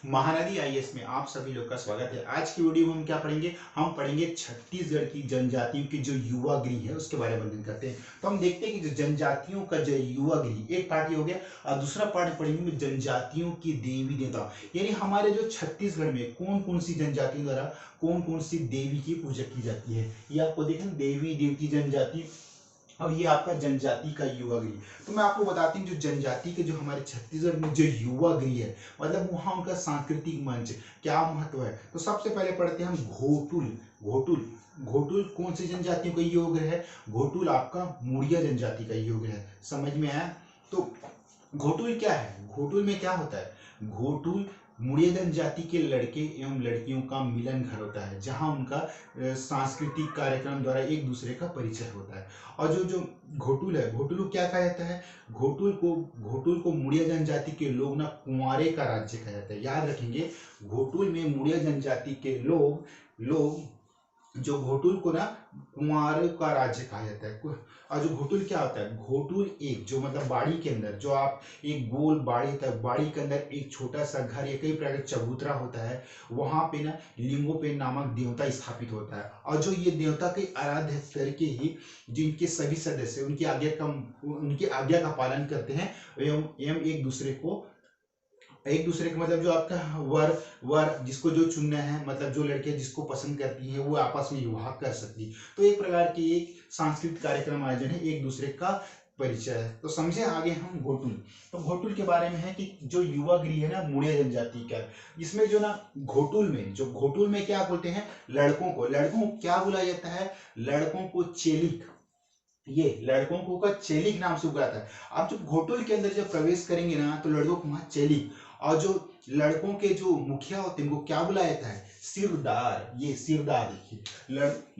Mahanadi IAS में आप सभी लोग का स्वागत है। आज की वीडियो में हम क्या पढ़ेंगे? हम पढ़ेंगे छत्तीसगढ़ की जनजातियों की जो युवा गृह है उसके बारे में अध्ययन करते हैं। तो हम देखते हैं कि जो जनजातियों का जो युवा गृह, एक पार्ट हो गया और दूसरा पार्ट पढ़ेंगे जनजातियों की देवी देवता, यानी हमारे जो छत्तीसगढ़ में कौन कौन सी जनजातियों द्वारा कौन कौन सी देवी की पूजा की जाती है। ये आपको देखें, देवी देवती जनजाति और ये आपका जनजाति का युवा गृह। तो मैं आपको बताती हूँ जो जनजाति के जो हमारे छत्तीसगढ़ में जो युवा गृह है, मतलब वहाँ उनका सांस्कृतिक मंच क्या महत्व है। तो सबसे पहले पढ़ते हैं हम घोटुल। घोटुल घोटुल कौन सी जनजातियों का युवा गृह है? घोटुल आपका मुड़िया जनजाति का युवा गृह है। समझ में आया? तो घोटुल क्या है? घोटुल में क्या होता है? घोटुल मुड़िया जनजाति के लड़के एवं लड़कियों का मिलन घर होता है, जहां उनका सांस्कृतिक कार्यक्रम द्वारा एक दूसरे का परिचय होता है। और जो घोटुल है, घोटुल को क्या कहा जाता है? घोटुल को मुड़िया जनजाति के लोग ना कुंवारे का राज्य कहा जाता है। याद रखेंगे, घोटुल में मुड़िया जनजाति के लोग जो घोटुल को ना कुंवारों का राज्य कहा जाता है। और जो घोटुल क्या होता है? घोटुल एक जो मतलब बाड़ी के अंदर जो आप एक गोल बाड़ी तक, बाड़ी के अंदर एक छोटा सा घर या कई प्रकार का चबूतरा होता है, वहां पे ना लिंगोपेन नामक देवता स्थापित होता है। और जो ये देवता के आराध्य करके ही जिनके सभी सदस्य उनकी आज्ञा का पालन करते हैं एवं एक दूसरे के मतलब जो आपका वर जिसको जो चुनना है, मतलब जो लड़कियां जिसको पसंद करती हैं वो आपस में विवाह कर सकती है। तो एक प्रकार की एक सांस्कृतिक कार्यक्रम आयोजन है, एक दूसरे का परिचय है। तो समझे आगे हम घोटुल। तो घोटुल के बारे में है कि जो युवा गृह है ना मुड़िया जनजाति का, इसमें जो ना घोटुल में क्या बोलते हैं? लड़कों को क्या बुलाया जाता है? लड़कों को चेलिक, ये लड़कों को का चेलिक नाम से बुलाता है। आप जब घोटुल के अंदर जब प्रवेश करेंगे ना तो लड़कों को वहां चेलिक, और जो लड़कों के जो मुखिया होते हैं उनको क्या बुलाया जाता है? सिरदार। ये सिरदार देखिए,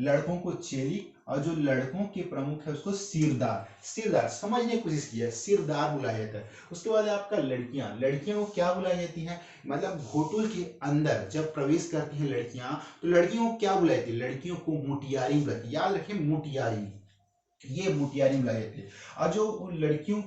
लड़कों को चेलिक और जो लड़कों के प्रमुख है उसको सिरदार समझने की कोशिश किया, सिरदार बुलाया जाता है। उसके बाद आपका लड़कियों को क्या बुलाई जाती है? मतलब घोटुल के अंदर जब प्रवेश करती हैं लड़कियां तो लड़कियों को क्या बुलाई जाती है? लड़कियों को मुटियारी बुलाती है। याद रखें, मुटियारी, ये मुटियारी बुलाए थे। और जो लड़कियों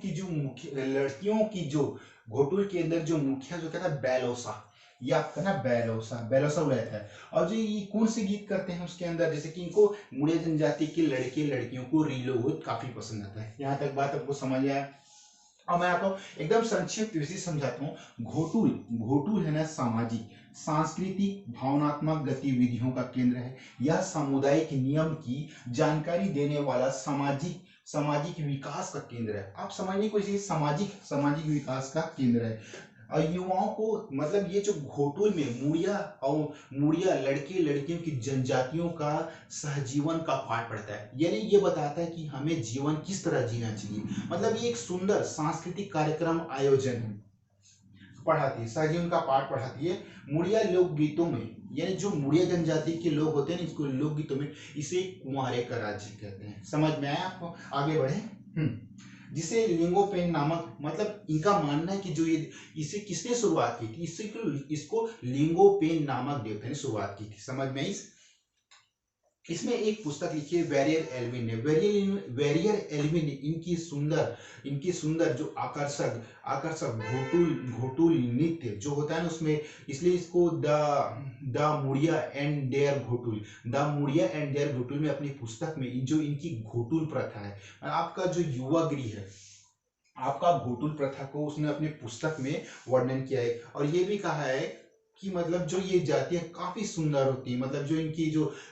की जो घोटुल के अंदर जो मुखिया जो कहता है बैलोसा, ये आपका ना बैलोसा बुलाया था। और जो ये कौन से गीत करते हैं उसके अंदर, जैसे कि इनको मुड़िया जनजाति के लड़के लड़कियों को रीलो काफी पसंद आता है। यहाँ तक बात आपको समझ आया? और मैं आपको एकदम संक्षिप्त विधि समझाता हूँ। घोटुल है ना सामाजिक, सांस्कृतिक, भावनात्मक गतिविधियों का केंद्र है। यह सामुदायिक नियम की जानकारी देने वाला सामाजिक विकास का केंद्र है। आप समझने को इसे सामाजिक विकास का केंद्र है। और युवाओं को मतलब ये जो घोटुल में मुड़िया लड़के लड़कियों की जनजातियों का सहजीवन का पाठ पढ़ता है, यानी ये बताता है कि हमें जीवन किस तरह जीना चाहिए। मतलब ये एक सुंदर सांस्कृतिक कार्यक्रम आयोजन है, पढ़ाती है, सहजीवन का पाठ पढ़ाती है। मुड़िया लोकगीतों में, यानी जो मुड़िया जनजाति के लोग होते हैं इसको लोकगीतों में इसे कुंवारे का राज्य कहते हैं। समझ में आया आपको? आगे बढ़े। जिसे लिंगोपेन नामक, मतलब इनका मानना है कि जो ये इसे किसने शुरुआत की थी? इसको लिंगोपेन नामक देवता ने शुरुआत की थी। समझ में आई? इसमें एक पुस्तक लिखी है वेरियर एल्विन ने। वेरियर एल्विन ने इनकी सुंदर जो आकर्षक घोटुल नृत्य जो होता है ना उसमें, इसलिए इसको the Muria and their Ghotul में अपनी पुस्तक में जो इनकी घोटुल प्रथा है, आपका जो युवा गृह है, आपका घोटुल प्रथा को उसने अपनी पुस्तक में वर्णन किया है। और ये भी कहा है कि मतलब जो ये जातियां काफी सुंदर होती है, मतलब जो इनकी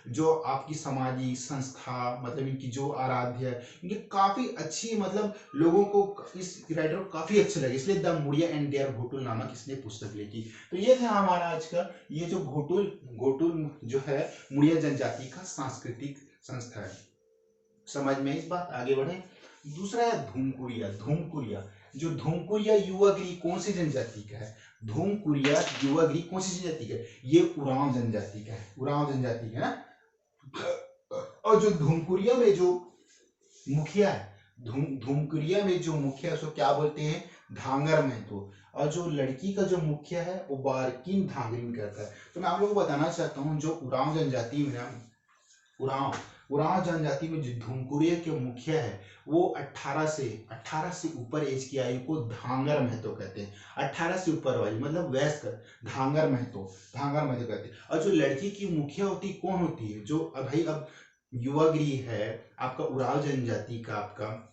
जो आपकी सामाजिक संस्था, मतलब इनकी जो आराध्य है, इनकी काफी अच्छी, मतलब लोगों को इस राइटर को काफी अच्छे लगे, इसलिए the Muria and their Ghotul नामक इसने पुस्तक लिखी। तो ये था हमारा आज का ये जो घोटुल जो है मुड़िया जनजाति का सांस्कृतिक संस्था है। समझ में इस बात? आगे बढ़े। दूसरा है धूमकुरिया। जो धूमकुरिया युवा गृह कौन सी जनजाति का है? धूमकुरिया युवा गृह कौन सी जनजाति का है? ये उरांव जनजाति का है, उरांव जनजाति का है। और जो धूमकुरिया में जो मुखिया है, धूमकुरिया में जो मुखिया है उसको क्या बोलते हैं? धांगर महतो। और जो लड़की का जो मुखिया है वो बारकिन धांगरिन कहता है। तो मैं आप लोगों को बताना चाहता हूँ जो उरांव जनजाति में ना, उरांव उरांव जनजाति में जो धुमकुरिया के मुखिया है वो 18 से ऊपर एज की आयु को धांगर महतो कहते हैं। 18 से ऊपर वाली मतलब वयस्क धांगर महतो कहते हैं। और जो लड़की की मुखिया होती कौन होती है, जो भाई अब युवागृह है आपका उरांव जनजाति का,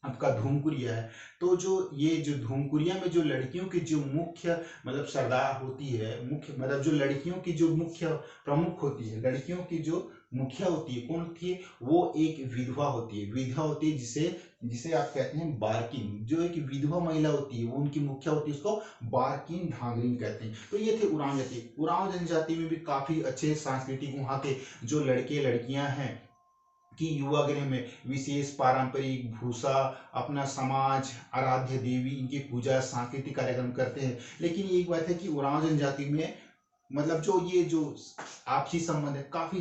आपका धूमकुरिया है, तो जो ये जो धूमकुरिया में जो लड़कियों की जो मुख्य मतलब सरदार होती है, मुख्य मतलब जो लड़कियों की जो मुख्य प्रमुख होती है, लड़कियों की जो मुखिया होती है कौन होती है, वो एक विधवा होती है। विधवा होती है जिसे जिसे आप कहते हैं बारकिन। जो एक विधवा महिला होती है वो उनकी मुखिया होती है, उसको बारकिन धांगरिन कहते हैं। तो ये थे उरांव जनजाति। उरांव जनजाति में भी काफी अच्छे सांस्कृतिक वहाँ के जो लड़के लड़कियां हैं कि युवा गृह में विशेष पारंपरिक भूषा, अपना समाज, आराध्य देवी, इनकी पूजा, सांस्कृतिक कार्यक्रम करते हैं। लेकिन एक बात है कि उरांव जनजाति में मतलब जो ये जो आपसी संबंध है काफी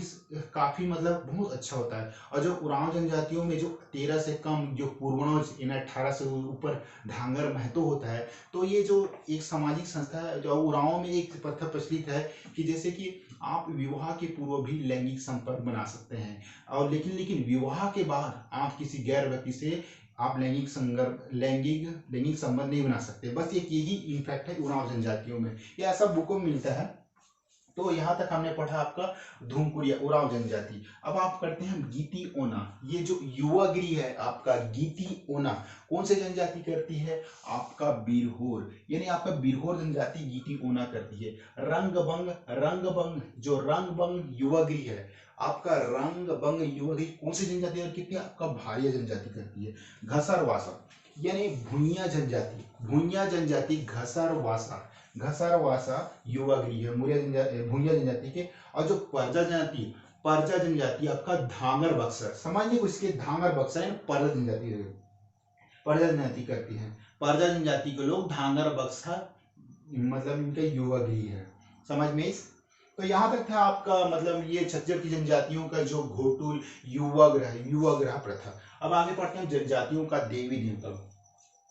काफी मतलब बहुत अच्छा होता है। और जो उरांव जनजातियों में जो 13 से कम जो पूर्वज इन 18 से ऊपर धांगर महतो होता है, तो ये जो एक सामाजिक संस्था है, जो उरांव में एक प्रथा प्रचलित है कि जैसे कि आप विवाह के पूर्व भी लैंगिक संपर्क बना सकते हैं, और लेकिन विवाह के बाद आप किसी गैर व्यक्ति से आप लैंगिक संबंध नहीं बना सकते। बस एक यही इम्पैक्ट है उरांव जनजातियों में, ये ऐसा बुकों में मिलता है। तो यहाँ तक हमने पढ़ा आपका धूमकुरिया उरांव जनजाति। अब आप करते हैं गीती ओना। ये जो युवागिरी है आपका गीती ओना कौन से जनजाति करती है, आपका बिरहोर, यानी आपका बिरहोर जनजाति गीती ओना करती है। रंगबंग जो रंगबंग युवागिरी है, आपका रंगबंग युवागिरी कौन सी जनजाति और कितनी, आपका भारिया जनजाति करती है। घसरवासा यानी भुइयां जनजाति घसरवासा युवागृह भुइयां जनजाति के। और जो पर्जा जनजाति आपका धांगर बक्सर, समझिए इसके धांगर बक्सर है, पर्जा जनजाति करती है। पर्जा जनजाति के लोग धांगर बक्सर मतलब इनका युवागृह है, समझ में इस। तो यहाँ तक था आपका मतलब ये छत्तीसगढ़ की जनजातियों का जो घोटुल युवाग्रह प्रथा। अब आगे पढ़ते हैं जनजातियों का देवी देवता।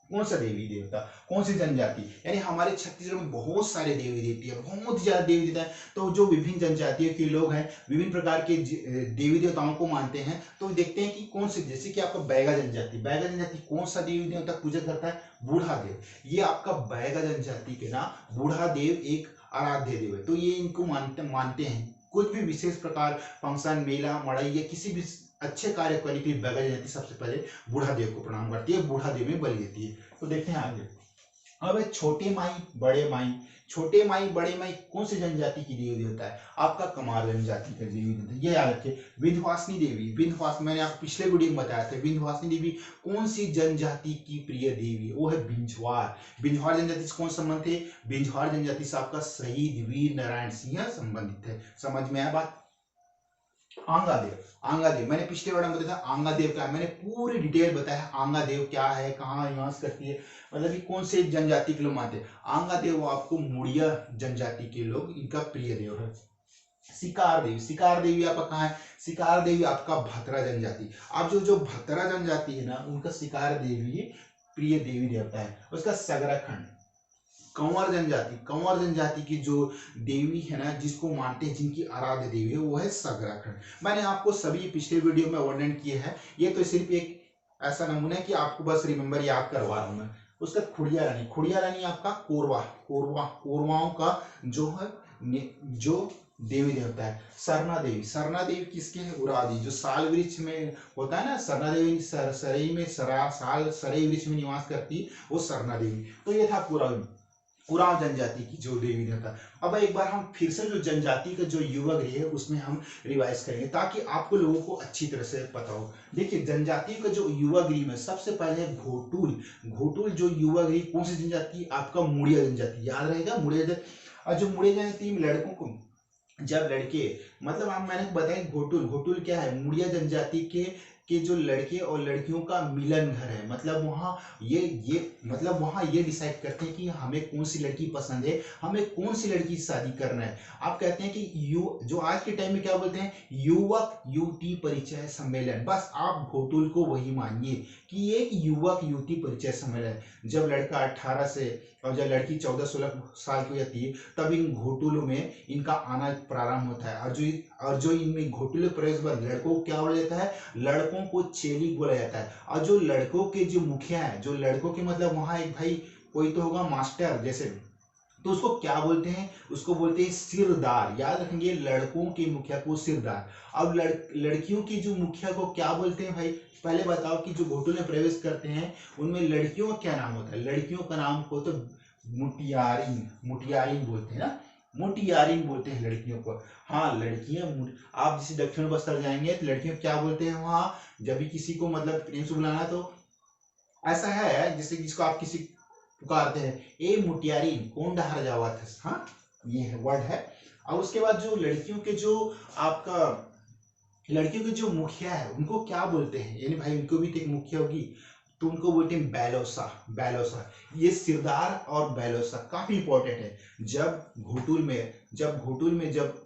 कौन सा देवी देवता, कौन सी जनजाति, यानी हमारे छत्तीसगढ़ में बहुत सारे देवी देवती है, बहुत ज्यादा देवी देवता है। तो जो विभिन्न जनजातियों के लोग हैं विभिन्न प्रकार के देवी देवताओं को मानते हैं। तो देखते हैं कि कौन से, जैसे कि आपका बैगा जनजाति कौन सा देवी देवता पूजा करता है, बूढ़ा देव। ये आपका बैगा जनजाति के ना बूढ़ा देव एक आराध्य देव है। तो ये इनको मानते हैं। कुछ भी विशेष प्रकार फंक्शन, मेला, मड़ई या किसी भी अच्छे कार्य करने के लिए बैगा जनजाति सबसे पहले बूढ़ा देव को प्रणाम करती है, बूढ़ा देव में बलि देती है। तो देखते हैं आगे। अब छोटे माई बड़े माई कौन सी जनजाति की देवी देवता है, आपका कमार जनजाति का देवी देवता। ये याद रखिए। विंध्यवासिनी देवी, मैंने आपको पिछले वीडियो में बताया था, विंध्यवासिनी देवी कौन सी जनजाति की प्रिय देवी, वो है बिंझवार जनजाति से कौन संबंधित है, बिंझवार जनजाति से आपका शहीद वीर नारायण सिंह संबंधित है। समझ में आया बात। आंगादेव मैंने पिछले वीडियो में बताया था। आंगादेव क्या है, मैंने पूरी डिटेल बताया आंगादेव क्या है, कहाँ निवास करती है, मतलब कि कौन से जनजाति के लोग मानते हैं। आंगादेव आपको मुड़िया जनजाति के लोग इनका प्रिय देव है। सिकार देवी आपका कहाँ है, सिकार देवी आपका भतरा जनजाति। अब जो भतरा जनजाति है ना उनका सिकार देवी प्रिय देवी देवता है। उसका सगराखंड कंवर जनजाति की जो देवी है ना जिसको मानते हैं, जिनकी आराध्य देवी है, वो है सगराखंड। मैंने आपको सभी पिछले वीडियो में वर्णन किए हैं। ये तो सिर्फ एक ऐसा नमूना है कि आपको बस रिमेम्बर याद करवा रहा हूं मैं। उसका खुड़िया रानी आपका कोरवाओं का जो है जो देवी देवता है। सरना देवी किसके है, उरादी। जो साल वृक्ष में होता है ना, सरना देवी सरई में सरई वृक्ष में निवास करती है, वो सरना देवी। तो ये था पूरा उरांव जनजाति की जो देवी देवता। अब एक बार हम फिर से जो जनजाति का जो युवागृह है उसमें हम रिवाइज करेंगे ताकि आपको लोगों को अच्छी तरह से पता हो। देखिए जनजाति का जो युवागृह में सबसे पहले घोटुल जो युवागृह कौन सी जनजाति, आपका मुड़िया जनजाति, याद रहेगा मुड़िया जनजाति। और जो मुड़िया जनजाति में लड़कों को जब लड़के मतलब आप मैंने बताया घोटुल क्या है, मुड़िया जनजाति के जो लड़के और लड़कियों का मिलन घर है। मतलब वहाँ ये डिसाइड करते हैं कि हमें कौन सी लड़की पसंद है, हमें कौन सी लड़की से शादी करना है। आप कहते हैं कि जो आज के टाइम में क्या बोलते हैं, युवक युवती परिचय सम्मेलन। बस आप घोटुल को वही मानिए कि एक युवक युवती परिचय सम्मेलन। जब लड़का 18 से और जब लड़की 14-16 साल की हो जाती है तब इन घोटुलों में इनका आना प्रारंभ होता है। और जो इनमें घोटुले प्रवेश पर लड़कों को क्या बोला जाता है, लड़कों को चेलिक बोला जाता है। और जो लड़कों के जो मुखिया है, जो लड़कों के मतलब वहाँ एक भाई कोई तो होगा मास्टर जैसे, तो उसको क्या बोलते हैं, उसको बोलते हैं सिरदार। याद रखेंगे, लड़कों के मुखिया को सिरदार। अब लड़कियों की जो मुखिया को क्या बोलते हैं भाई, पहले बताओ कि जो घोटुल में प्रवेश करते हैं उनमें लड़कियों का क्या नाम होता है। लड़कियों का नाम को तो मुटियारिन, मुटियारिन बोलते हैं ना, मुटियारिन बोलते हैं लड़कियों को। हाँ लड़कियां, आप जैसे दक्षिण बस्तर जाएंगे तो लड़कियों क्या बोलते हैं वहाँ, जब भी किसी को मतलब प्रेम से बुलाना तो ऐसा है जैसे जिसको आप किसी पुकारते हैं, ए मुटियारिन कौन डहार जावा था, हाँ ये है वर्ड है। और उसके बाद जो लड़कियों के जो आपका लड़कियों के जो मुखिया है उनको क्या बोलते हैं, यानी भाई उनको भी तो एक मुखिया होगी, तो उनको बोलते हैं बैलोसा। बैलोसा, ये सिरदार और बैलोसा काफी इंपॉर्टेंट है। जब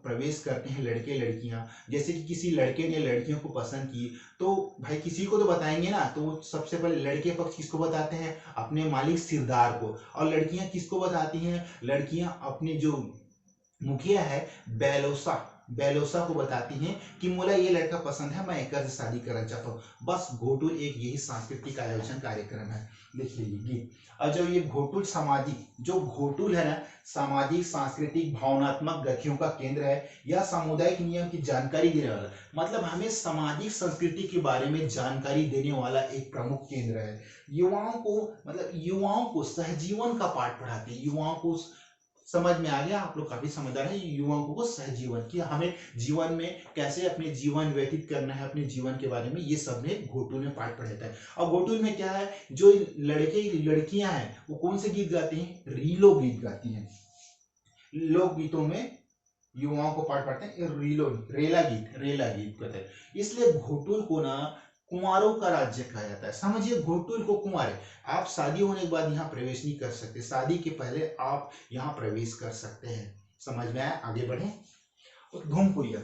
प्रवेश करते हैं लड़के लड़कियां, जैसे कि किसी लड़के ने लड़कियों को पसंद की, तो भाई किसी को तो बताएंगे ना, तो वो सबसे पहले लड़के पक्ष किसको बताते हैं, अपने मालिक सिरदार को। और लड़कियां किसको बताती हैं, लड़कियां अपने जो मुखिया है बैलोसा, बैलोसा को बताती हैं कि मुझे ये लड़का पसंद है, मैं एक से शादी करना चाहता हूँ। बस घोटुल एक यही सांस्कृतिक आयोजन कार्यक्रम है। देख लीजिए, और जो ये घोटुल सामाजिक, जो घोटुल है ना, सामाजिक सांस्कृतिक भावनात्मक गतियों का केंद्र है, या सामुदायिक नियम की जानकारी देने वाला, मतलब हमें सामाजिक संस्कृति के बारे में जानकारी देने वाला एक प्रमुख केंद्र है। युवाओं को सहजीवन का पाठ पढ़ाते हैं। युवाओं को समझ में आ गया, आप लोग काफी समझदार है। युवाओं को सहजीवन की, हमें जीवन में कैसे अपने जीवन व्यतीत करना है, अपने जीवन के बारे में ये सब ने घोटुल में पाठ पढ़ाता है। और घोटुल में क्या है, जो लड़के लड़कियां हैं वो कौन से गीत गाती हैं, रीलो गीत गाती हैं। लोकगीतों में युवाओं को पाठ पढ़ते हैं रेला गीत कहते हैं। इसलिए घोटुल को ना कुंवारों का राज्य कहा जाता है। समझिए, घोटुल को कुंवारे, आप शादी होने के बाद यहाँ प्रवेश नहीं कर सकते, शादी के पहले आप यहाँ प्रवेश कर सकते हैं। समझ में आया, आगे बढ़े। धूमकुरिया,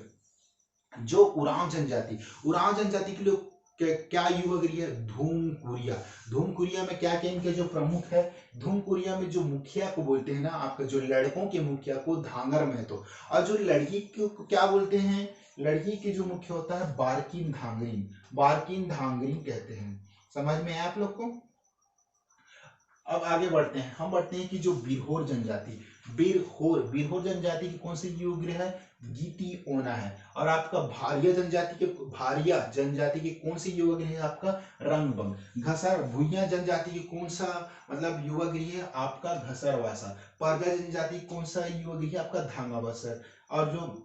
जो उरांव जनजाति के लोग क्या युवा गृह है, धूमकुरिया। धूमकुरिया में क्या क्या इनके जो प्रमुख है, धूमकुरिया में जो मुखिया को बोलते हैं ना, आपका जो लड़कों के मुखिया को धांगर महतो, और जो लड़की को क्या बोलते हैं, लड़की के जो मुख्य होता है बारकीन धांगरीन, बारकीन धांगरीन कहते हैं। समझ में आया आप लोग को। अब आगे बढ़ते हैं, हम बढ़ते हैं कि जो बिरहोर जनजाति, बिरहोर जनजाति की कौन सी युवा गृह है, गीती ओना है। और आपका भारिया जनजाति की कौन सी युवा गृह है, आपका रंगबंग। घसर भुइया जनजाति की कौन सा मतलब युवा गृह है, आपका घसर वासा। परजा जनजाति कौन सा युवा गृह है, आपका धांगा बक्सर। और जो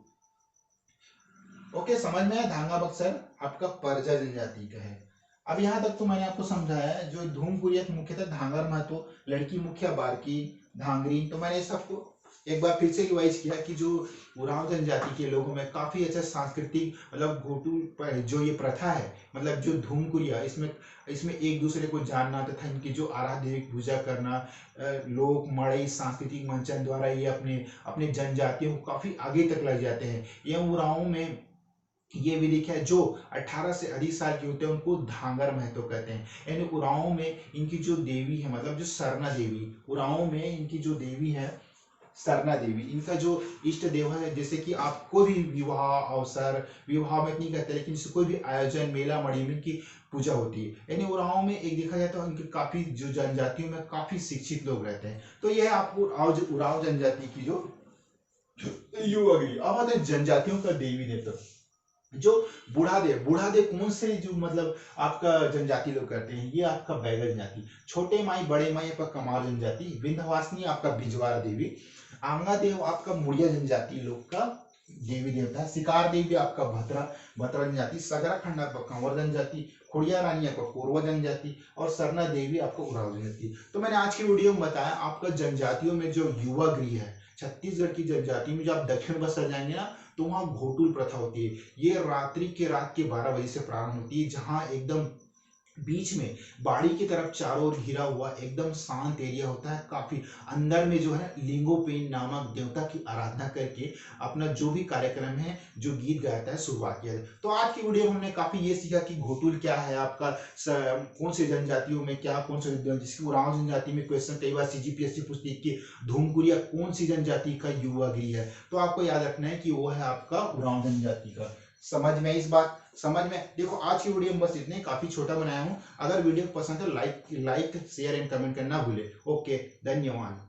ओके समझ में आया, धांगा बक्सर आपका परजा जनजाति का है। अब यहाँ तक तो मैंने आपको समझाया है। जो धूमकुरिया मुख्यतः धांगर महतो, लड़की मुखिया बारकी धांगरीन, तो मैंने सबको एक बार फिर से रिवाइज किया कि जो उरांव जनजाति के लोगों में काफी अच्छा सांस्कृतिक मतलब घोटू जो ये प्रथा है, मतलब जो धूमकुरिया, इसमें एक दूसरे को जानना तथा इनकी जो आराध्य देवी की पूजा करना, लोक मड़ई सांस्कृतिक मंचन द्वारा ये अपने जनजातियों को काफी आगे तक ले जाते हैं। ये उरांव में ये भी देखा है, जो 18 से अधिक साल के होते हैं उनको धांगर महतो कहते हैं। यानी उरांव में इनकी जो देवी है, मतलब जो सरना देवी, उरांव में इनकी जो देवी है सरना देवी, इनका जो इष्ट देव है, जैसे कि आप कोई भी विवाह अवसर, विवाह में नहीं कहते लेकिन कोई भी आयोजन मेला मड़ी में इनकी पूजा होती है। यानी उरांव में एक देखा जाए तो इनके काफी जो जनजातियों में काफी शिक्षित लोग रहते हैं। तो यह आपको उरांव जनजाति की जो युवा गई। अब आते हैं जनजातियों का देवी देवता, जो बूढ़ादेव कौन से जो मतलब आपका जनजाति लोग करते हैं, ये आपका बैगल जनजाति। छोटे माई बड़े माई आपका कमार जनजाति, विंध्यवासिनी आपका बिजवार देवी, आंगा देव आपका मुड़िया जनजाति लोग का देवी देवता, शिकार देवी आपका भद्रा जनजाति, सगरा खंड आपका कंवर जनजाति, खुड़िया रानी आपका कोरवा जनजाति, और सरना देवी आपका उरांव जनजाति। तो मैंने आज की वीडियो में बताया आपका जनजातियों में जो युवा गृह है छत्तीसगढ़ की जनजाति में, जो आप दक्षिण बस्तर जाएंगे ना तो वहाँ घोटुल प्रथा होती है। ये रात के 12 बजे से प्रारंभ होती है, जहाँ एकदम बीच में बाड़ी की तरफ चारों ओर घिरा हुआ एकदम शांत एरिया होता है। काफी अंदर में जो है लिंगोपेन नामक देवता की आराधना करके अपना जो भी कार्यक्रम है, जो गीत गाता है, शुरुआत किया जाए। तो आज की वीडियो में हमने काफी ये सीखा कि घोटुल क्या है आपका, कौन सी जनजातियों में क्या, कौन से जिसकी उरांव जनजाति में क्वेश्चन कई बार सीजीपीएससी पूछती है कि धूमकुरिया कौन सी जनजाति का युवा गिरी है, तो आपको याद रखना है कि वो है आपका उरांव जनजाति का। समझ में इस बात, समझ में। देखो आज की वीडियो में बस इतने, काफी छोटा बनाया हूं। अगर वीडियो पसंद है लाइक शेयर एंड कमेंट करना भूले। ओके, धन्यवाद।